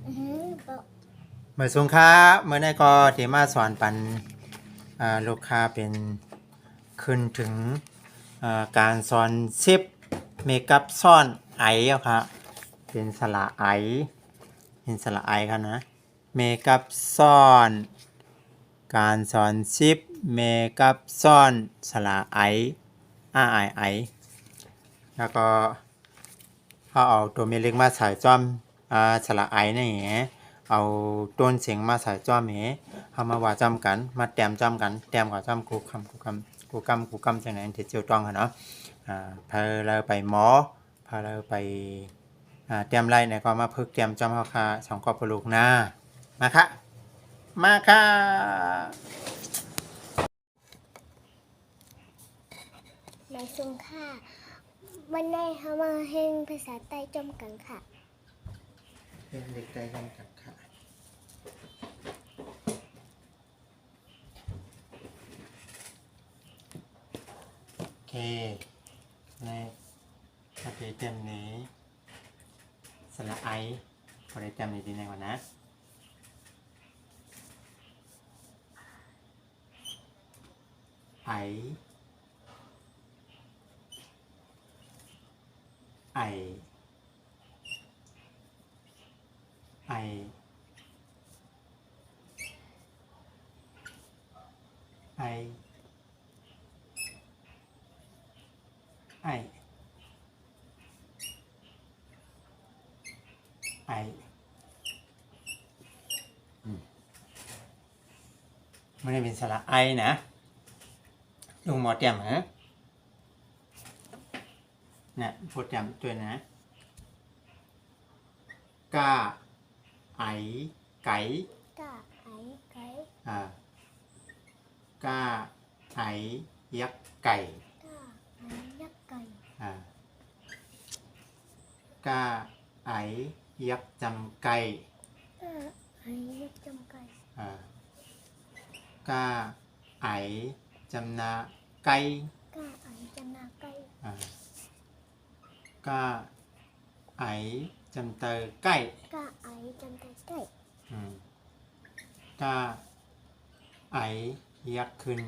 เมื่อสงค้าเมื่อได้ก็ที่มาสอนปันลูกค้าเป็นขึ้นถึงการสอนซิปเมกับซ่อนไอครับเป็นสระไอเป็นสระไอครับนะเมกับซ่อนการสอนซิปเมกับซ่อนสระไอไอแล้วก็เขาเอาตัวเมเล็กมาใส่จ้อมสระไอนี่เอาต้นเสียงมาใส่จ้อมเอามาว่าจ้ำกันมาแต้มจ้ำกันแต้มกับจ้ำกูคำจังไหนที่เจียวต้องเนาะพาเราไปหมอพาเราไปแต้มไรเนี่ยก็มาพึกแต้มจ้ำเขาค่ะสองกอบปลูกหน้ามาค่ะนายซุงค่ะวันนี้เขามาเห็นภาษาใต้จมกันค่ะเป็นเด็กใต้จมกันค่ะโอเคในคาเฟ่เต็มนี้สระไอพอได้เต็มนี้ดีในวันนะไอไอไอไอไอไอไม่ได้เป็นสระไอนะลุงหมอเตรียมฮะเนี่ยพูดเตรียมตัวนะกาไอไก่กะไอไก่กาไอยักษ์ไก่กะไอยักษ์ไก่กาไอยักษ์จำไก่กะไอยักษ์จำไก่กาไอจำนาไก่กะไอจำนาไก่กาไอจำเตอไก่กะไอจำไก่ไก่กาไอยักษ์ขึ้น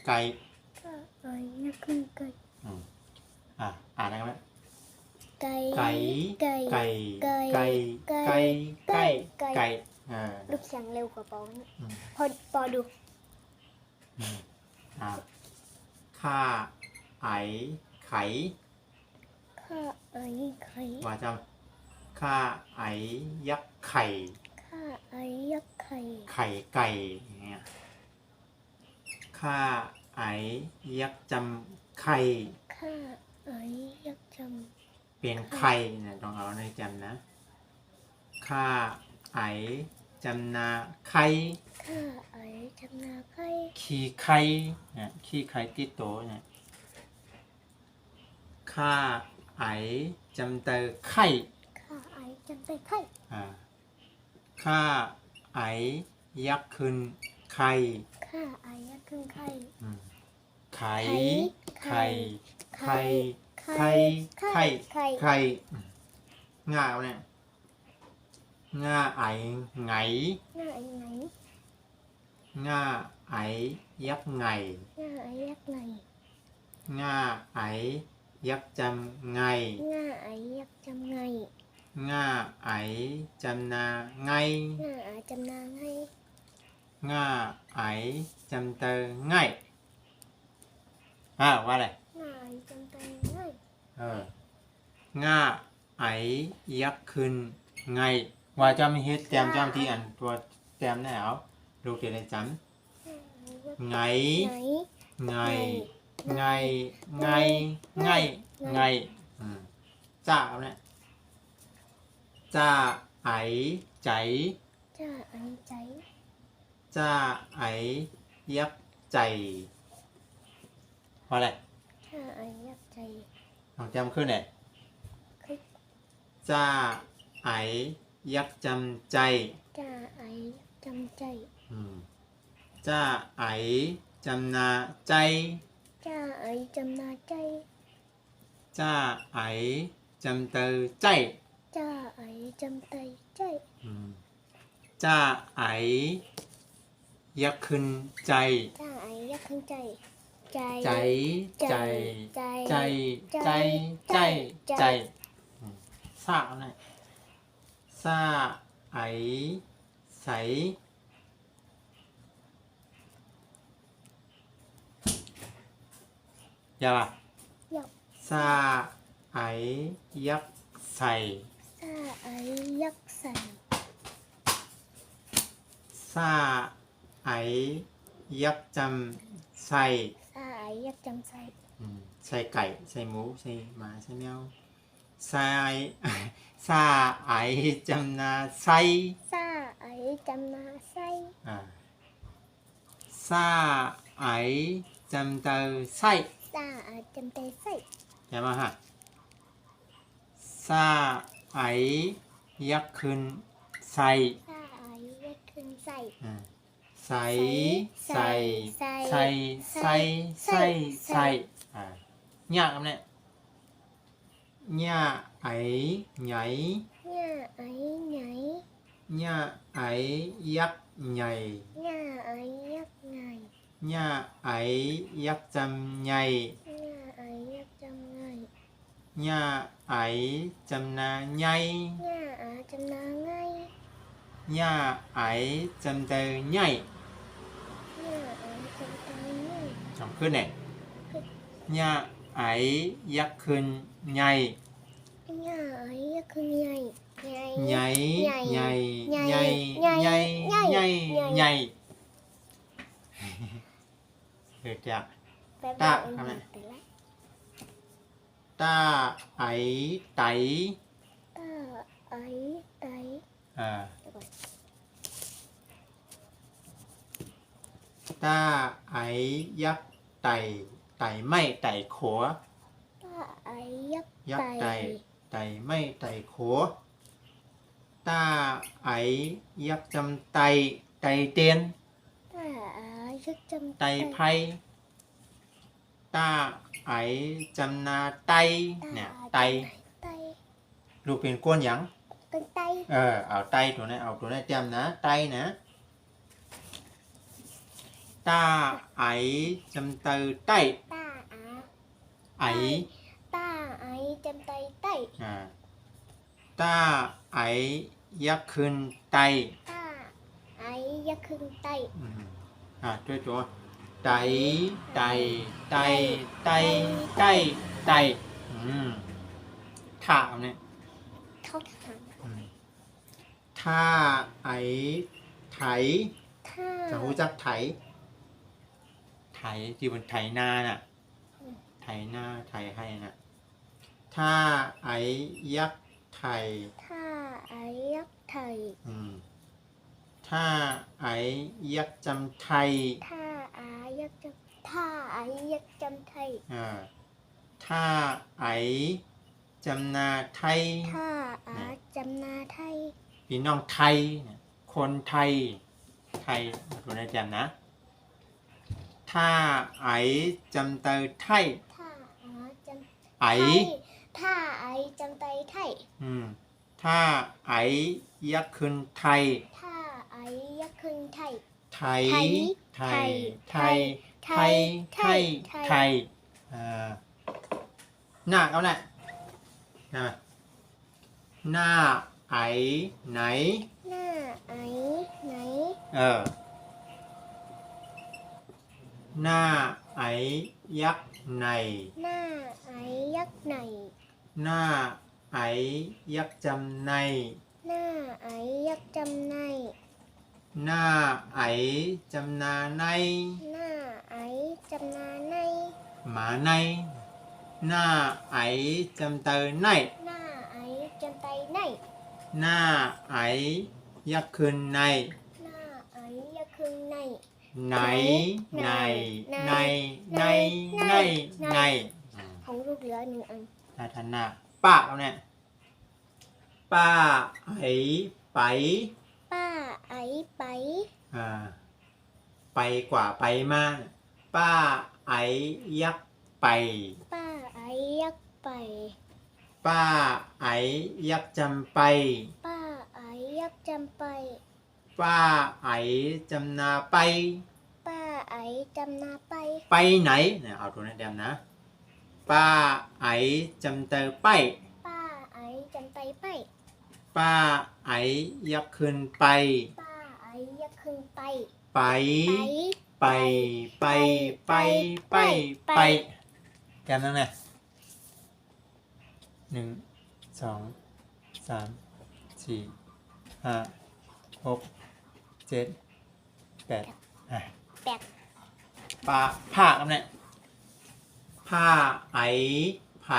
ไก่กะไอยักษ์ขึ้นไก่อ่านได้ไหมไก่ไก่ไก่ไก่ไก่ไก่ไก่ไก่ลูกเสียงเร็วกว่าปอปอดูข้าไอไข่ข้าไอไข่ว่าจำข้าไอยักษ์ไข่ข้าไอยักษ์ไข่ไข่ไก่อย่างเงี้ยข้าไอยักษ์จำไข่ข้าไอยักษ์จำเป็นไข่เนี่ยต้องเอาในจำนะข้าไอจำนาไข่ข้าไอจำนาไข่ขี้ไข่เนี่ยขี้ไข่ติดโตเนี่ยข้าไอจำเตอไข่ข้าไอจำเตอไข่ข้าไอยักษ์ขึ้นไข่ข้าไอยักษ์ขึ้นไข่ไข่ไข่ไข่ไข่ไข่ไข่ง่าเนี่ยง่าไอไงง่าไอไงง่าไอยักษ์ไงง่าไอยักษ์ไงง่าไอยักษ์จำไงง่าไอยักษ์จำไงง่าไอจำนาไงง่าไอจำนาไงง่าไอจำเตอไงว่าอะไรง่าไอจำเตอไงง่าไอยักษ์ขึ้นไงว่าจำเฮ็ดแต้มจำที่อันตัวแต้มแนวลูกเดี๋ยวได้จำไงไงไงไงไงไงจ้าเอาเนี่ยจ้าไอใจจ้าไอใจจ้าไอยักษ์ใจว่าอะไรจ้าไอยักษ์ใจลองจำขึ้นเลยจ้าไอยักษ์จำใจจ้าไอยักษ์จำใจจ้าไอจำนาใจจ้าไอจำนาใจจ้าไอจำเตอใจ จ้าไอจำไตใจ จ้าไอยักขึ้นใจ จ้าไอยักขึ้นใจ ใจ ใจใจใจใจใจใจซาเอาหน่อยซาไอใสอย่าละ หยับ ซาไอยักใส่ ซาไอยักใส่ ซาไอยักจำใส่ ซาไอยักจำใส่ ใส่ไก่ใส่หมูใส่หมาใส่แมวใส่ ซาไอจำนาใส่ ซาไอจำนาใส่ ซาไอจำเตอใส่ ซาไอจำไตใส่ อย่ามาฮะซาไอยักขึ้นใส่ ซาไอยักขึ้นใส่ ใส่ใส่ใส่ใส่ใส่ใส่ยากครับเนี่ยย่าไอใหญ่ ย่าไอไหน ย่าไอยักษ์ใหญ่ ย่าไอยักไง ย่าไอยักษ์จำใหญ่ ย่าไอยักจำไง ย่าไอจำนาใหญ่ ย่าไอจำนาไง ย่าไอจำเตอใหญ่ ย่าไอจำไตไง สองขึ้นเนี่ยย่าไอยักษ์ขึ้นใหญ่ ย่าไอยักขึ้นใหญ่ใหญ่ ใหญ่ใหญ่ ใหญ่ ใหญ่ใหญ่ใหญ่ใหญ่ใหญ่เกิดจาก แป๊บ ตา เดียว ทำไม ไปละ ตาไอไต ตาไอไต อ่า เดี๋ยวก่อน ตาไอยักษ์ไตไตไม่ไตขัว ตาไอยัก ยักษ์ไตไตไม่ไตขัวตาไอยักษ์จำไตไตเตียน ตาไอยักจำ ไตไพตาไอจำนาไตเนี่ยไต ไต ลูกเป็นก้นหยัง เป็นไต เอาไตตัวนี้เอาตัวนี้จำนะไตนะตาไอจำเตอไต ตาอา ไอ ตาไอจำไตไต ตาไอยักษ์ขึ้นไต ตาไอยักขึ้นไต ด้วยตัวไตไตไตไตไตไตท่าเอาเนี่ย เขาถาม ท่าไอไถ ถ้า จะรู้จักไถไถที่บนไถนาน่ะไถนาไถให้น่ะท่าไอยักษ์ไถ ถ้าไอยักไทย ถ้าไอยักษ์จำไทย ถ้าอายักจำถ้าไอยักจำไทย ถ้าไอจำนาไทย ถ้าอาจำนาไทย พี่น้องไทยเนี่ยคนไทย ไทยตัวนี้จำนะ ถ้าไอจำเตอไทย ถ้าอาจำ ไอ ถ้าไอจำไตไทย ถ้าไอยักษ์ขึ้นไทย ถ้าไอยักขึ้นไทย ไทย ไทย ไทย ไทย ไทย ไทยหน้าเอาแหละหน้าไอไหน หน้าไอไหน หน้าไอยักษ์ใน หน้าไอยักไหน หน้าไอยักษ์จำใน หน้าไอยักจำใน หน้าไอจำนาใน หน้าไอจำนาใน หมาใน หน้าไอจำเตอใน หน้าไอจำไตใน หน้าไอยักษ์ขึ้นใน หน้าไอยักขึ้นใน ไหนในในในในใน ของลูกเหลือหนึ่งอัน ถ้าทันหน้าป้าเอาเนี่ยป้าไอไป ป้าไอไป ไปกว่าไปมาป้าไอยักษ์ไป ป้าไอยักไป ป้าไอยักษ์จำไป ป้าไอยักษ์จำไป ป้าไอจำนาไป ป้าไอจำนาไป ไปไหนเนี่ยเอาตัวนี้เดียวนะ ป้าไอจำเตอไป ป้าไอจำไปไป ป้าไอยักษ์ขึ้นไป ป้าไอยักษ์ขึ้นไป ไป ไป ไป ไป ไป ไปแกมนั่งไง1 2 3 4 5 6 7 8อ่ะ แปด ผ้าครับเนี่ยผ้าไอไผ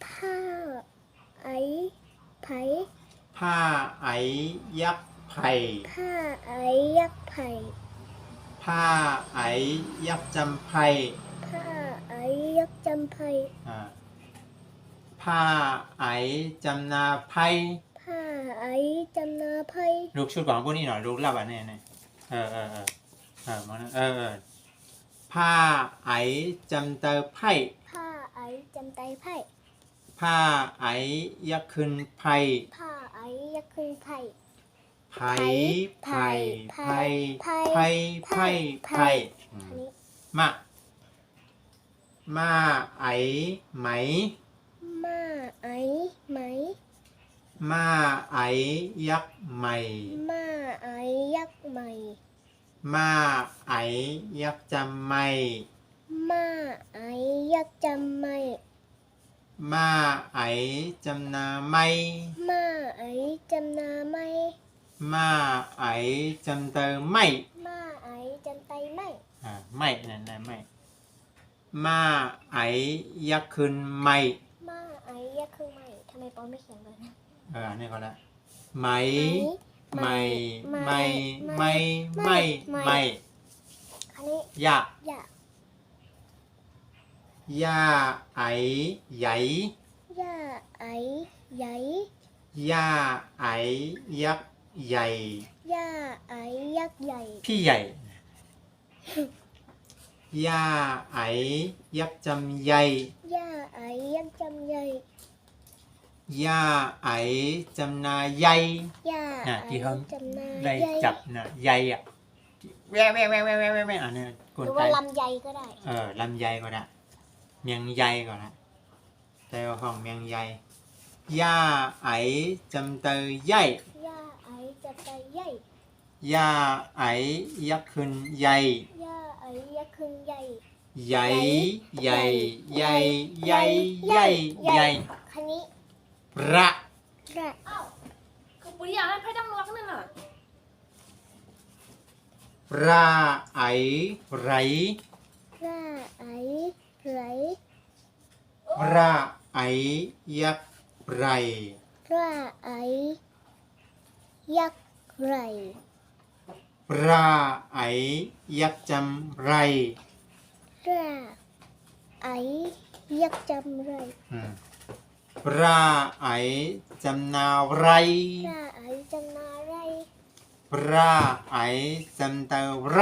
ผ้าไอไผ ผ้าไอยักษ์ไผ่ ผ้าไอยักษ์ไผ่ ผ้าไอยักษ์จำไผ่ ผ้าไอยักษ์จำไผ่ ผ้าไอจำนาไผ่ ผ้าไอจำนาไผ่ ลูกชุดของพวกนี้หน่อยลูกเล่าแบบนี้เนี่ยมาผ้าไอจำเตอไผ่ ผ้าไอจำไตไผ่ ผ้าไอยักษ์ขึ้นไผ่ ผ้าไอยักษ์ขึ้นไผ่ ไผ่ไผ่ไผ่ ไผ่ ไผ่ไผ่ไผ่ อันนี้ มาไอไหม ม้าไอไหม มาไอยักษ์ใหม่ ม้าไอยักษ์ใหม่ มาไอยักษ์จำไม่ ม้าไอยักษ์จำไม่ มาไอจำนาไม่ ม้าไอจำนาไม่ มาไอจำเตอไม่ ม้าไอจำไตไม่ ไม่นั่นไม่มาไอยักษ์ขึ้นไม่ ม้าไอยักษ์ขึ้นไม่ทำไมปอไม่เขียนเลยนะ นี่ก็แล้วไหม ไหม ไม่ ไม่ ไม่ ไม่ ไม่ อันนี้ ยะ อย่า ย่าไอใหญ่ ย่าไอใหญ่ ย่าไอยักษ์ใหญ่ ย่าไอยักษ์ใหญ่ พี่ใหญ่ ย่าไอยักษ์จำใหญ่ ย่าไอยักษ์จำใหญ่ ย่าไอจำนาใหญ่ ย่า น่ะ ไอ ที่เขา จำนา ได้ ใหญ่ จับนะใหญ่อะแว่อันนี้ก ห ล รือ ไก ว่าลำใหญ่ก็ได้ ลำไยก็ได้เมียงใยก็ได้แต่ว่าของเมียงใยย่าไอจำเตอใหญ่ ย่าไอจะใจใหญ่ ย่าไอยักษ์ขึ้นใหญ่ ย่าไอยักษ์ขึ้นใหญ่ ใหญ่ใหญ่ใหญ่ใหญ่ใหญ่ใหญ่ คันนี้ ระ ระ คือปุริยาให้ดังรักนั่นน่ะ ราไอไร ระไอไหล ระไอยักษ์ไร ระไอยักษ์ไหล ราไอยักษ์จำไร ระไอยักษ์จำไร ราไอจำนาไร ระไอจำนาไร ราไอจำเตอไร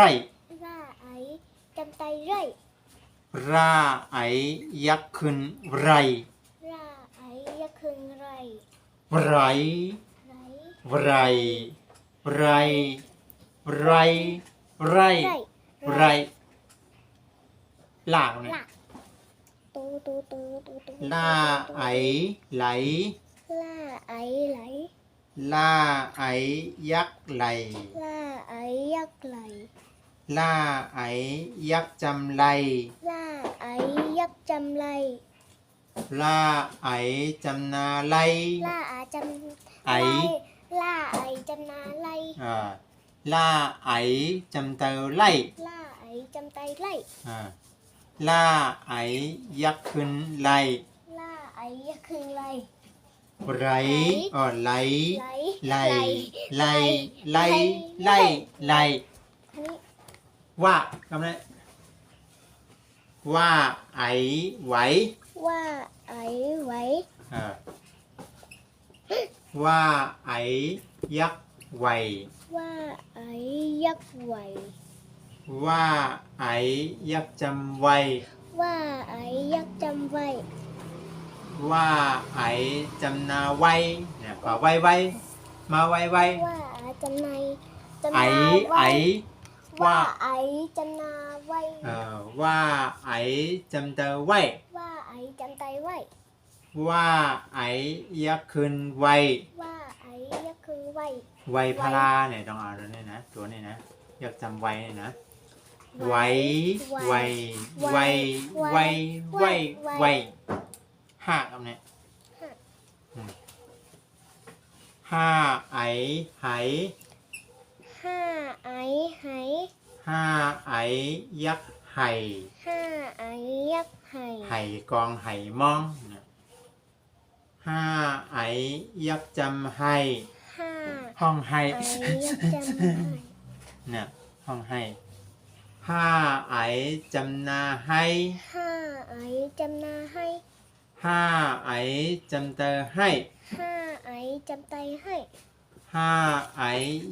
ระไอจำไตไร ราไอยักษ์ขึ้นไร ระไอยักษ์ขึ้นไร ไร ไร ไรไรไรไร ไร ไรลากเนี่ย ละตูตูตูตูตู ลาไอไหล ล่าไอไหล ลาไอยักษ์ไหล ล่าไอยักษ์ไหล ลาไอยักษ์จำไหล ล่าไอยักษ์จำไร ลาไอจำนาไหล ล่าอาจำ ไอ ล่าไอจำนาไร ลาไอจำเตอไหล ล่าไอจำไตไร ลาไอยักษ์ขึ้นไหล ล่าไอยักษ์ขึ้นไร ไหลไหล ไหล ไหลไหลไหลไหลไหล อันนี้ ว่ากำลังว่าไอไหว ว่าไอไหว ว่าไอยักษ์ไหว ว่าไอยักษ์ไหว ว่าไอยักษ์จำไว ว่าไอยักษ์จำไว้ ว่าไอจำนาไว้เนี่ยก็ไว้ไว้มาไว้ไว้ ว่าจำนายจำ ไอ นา ไอ ไว้ ว่า ว่าไอจำนาไว้ ว่าไอจำเตอไว้ ว่าไอจำไตไว้ ว่าไอยักขึ้นไว้ ว่าไอยักษ์คือไว้ ไว้พลาเนี่ยต้องเอาแล้วเนี่ยนะตัวนี้นะอยากจำไว้เนี่ยนะไว้ไว้ไว้ไว้ไว้ไว้ห้าคำเนี่ยห้าไอไห ห้าไอไห ห้าไอยักษ์ไห่ ห้าไอยักษ์ไห ไห่กองไห่มองเนี่ยห้าไอยักษ์จำไห่ ห้า ห้องไห่ ไอยักษ์จำไห เนี่ยห้องไห่ห้าไอจำนาไห่ ห้าไอจำนาให้ ห้าไอจำเตอให้ ห้าไอจำไตให้ ห้าไอ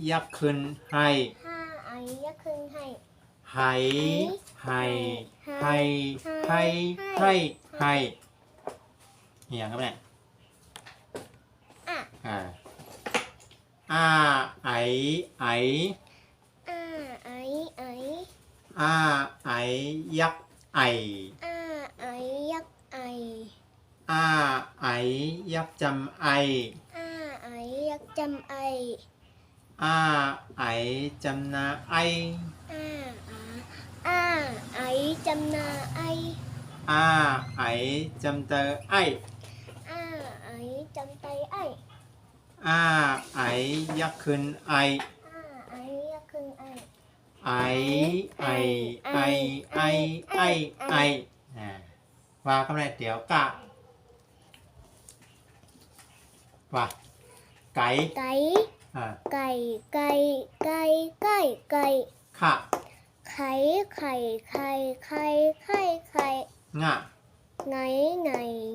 ยักษ์ขึ้นให้ ห้าไอยักษ์คืนให้ ไห่ไห่ไห่ไห่ไห่ไห่เหียงครับเนี่ย อ่ะ อ้าไอไอ อ้าไอไอ อ้าไอยักษ์ไอ อ้าไอยักษ์ไอ อ้าไอยักษ์จำไอ อ้าไอยักษ์จำไอ อ้าไอจำนาไอ อ้าอ้าไอจำนาไอ อ้าไอจำเตอไอ อ้าไอจำไตไอ อ้าไอยักษ์ขึ้นไอ อ้าไอยักษ์คืนไอ ไอไอไอไอไอไอว่าคำไหนเดี๋ยวกะว่าไก่ ไก่ อ่า ไก่ไก่ไก่ไก่ไก่ ขะ ไข่ไข่ไข่ไข่ไข่ไข่ งะ ไงไง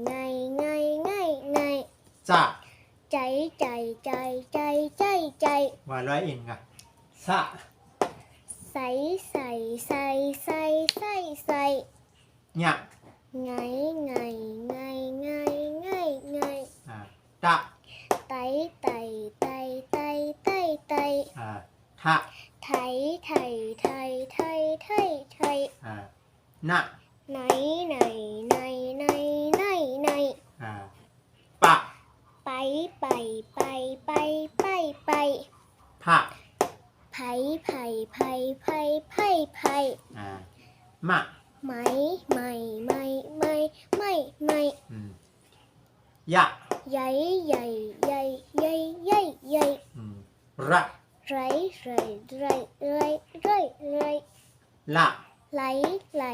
ไงไงไงไง จะ ใจใจใจใจใจใจ ว่าร้อยอินกะสะ ใส่ใส่ใส่ใส่ใส่ใส่ งะ ไงไงไงไงไงไง ตะ ไตไตไตไตไตไต ทะ ไถไถไถไถไถไถ นะ ไหนไหนไหนไหนไหนไหน ปะ ไปไปไปไปไปไป พะ ไผ่ไผ่ไผ่ไผ่ไผ่ไผ่ มะ ไหมไหมไหมไหมไหมไหม ยะ ใหญ่ใหญ่ใหญ่ใหญ่ใหญ่ใหญ่ ระ ไรไรไรไรไรไร ละ ไหลไหล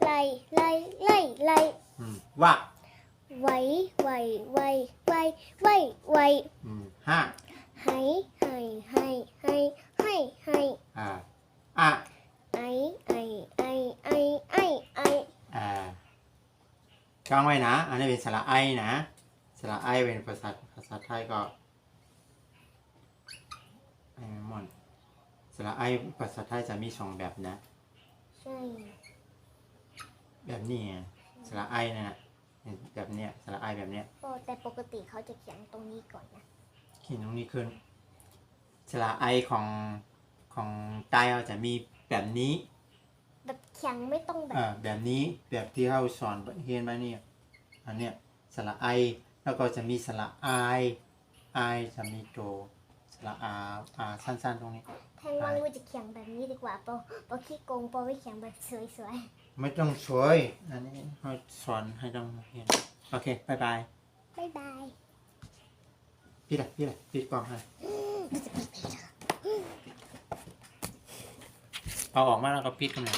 ไหลไหลไหลไหล วะ ไหวไหวไหวไหวไหวไหว ห้า ให้ให้ให้ให้ให้ให้ อะ ไอไอไอไอไอไอ จ้องไว้นะ อันนี้เป็นสระไอนะสระไอเป็นภาษาไทยก็มอนสระไอภาษาไทยจะมีสองแบบนะ ใช่ แบบนี้ไงสระไอนะแบบเนี้ยสระไอแบบเนี้ย แต่ปกติเขาจะเขียนตรงนี้ก่อนนะ เขียนตรงนี้ขึ้นสระไอของใต้เราจะมีแบบนี้ แบบเขียนไม่ต้องแบบ แบบนี้แบบที่เขาสอนเรียนมาเนี่ยอันเนี้ยสระไอแล้วก็จะมีสระไอจะมีตัวสระอาสั้นๆตรงนี้ แทนว่าเราจะเขียนแบบนี้ดีกว่าปอขี้โกงปอไม่เขียนแบบสวย ไม่ต้องสวยอันนี้เขาสอนให้ต้องเรียนโอเคบายบาย ๆบ๊ายบาย พี่ละปิดกล้องให้เอาออกมาแล้วก็ปิดกันเลย